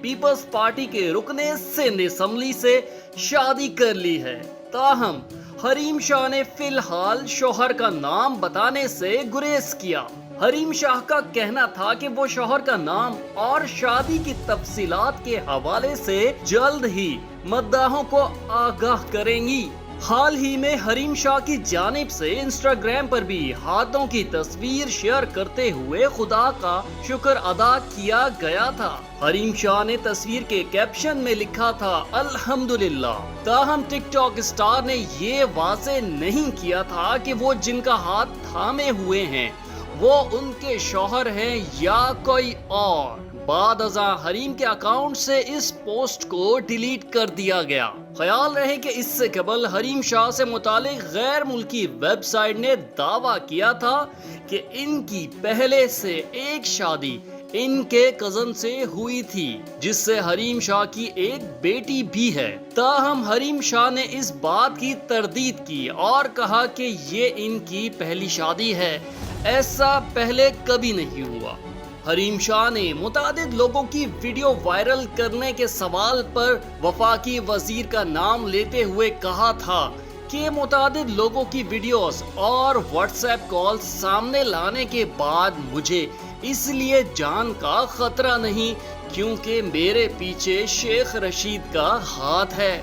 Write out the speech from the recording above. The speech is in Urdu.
پیپلز پارٹی کے رکن سندھ اسمبلی سے شادی کر لی ہے، تاہم حریم شاہ نے فی الحال شوہر کا نام بتانے سے گریز کیا۔ حریم شاہ کا کہنا تھا کہ وہ شوہر کا نام اور شادی کی تفصیلات کے حوالے سے جلد ہی مداحوں کو آگاہ کریں گی۔ حال ہی میں حریم شاہ کی جانب سے انسٹاگرام پر بھی ہاتھوں کی تصویر شیئر کرتے ہوئے خدا کا شکر ادا کیا گیا تھا۔ حریم شاہ نے تصویر کے کیپشن میں لکھا تھا الحمدللہ، تاہم ٹک ٹاک اسٹار نے یہ واضح نہیں کیا تھا کہ وہ جن کا ہاتھ تھامے ہوئے ہیں وہ ان کے شوہر ہیں یا کوئی اور۔ بعد ازاں حریم کے اکاؤنٹ سے اس پوسٹ کو ڈیلیٹ کر دیا گیا۔ خیال رہے کہ اس سے قبل حریم شاہ سے متعلق غیر ملکی ویب سائٹ نے دعویٰ کیا تھا کہ ان کی پہلے سے ایک شادی ان کے کزن سے ہوئی تھی، جس سے حریم شاہ کی ایک بیٹی بھی ہے۔ تاہم حریم شاہ نے اس بات کی تردید کی اور کہا کہ یہ ان کی پہلی شادی ہے، ایسا پہلے کبھی نہیں ہوا۔ حریم شاہ نے متعدد لوگوں کی ویڈیو وائرل کرنے کے سوال پر وفاقی وزیر کا نام لیتے ہوئے کہا تھا کہ متعدد لوگوں کی ویڈیوز اور واٹس ایپ کال سامنے لانے کے بعد مجھے اس لیے جان کا خطرہ نہیں کیونکہ میرے پیچھے شیخ رشید کا ہاتھ ہے۔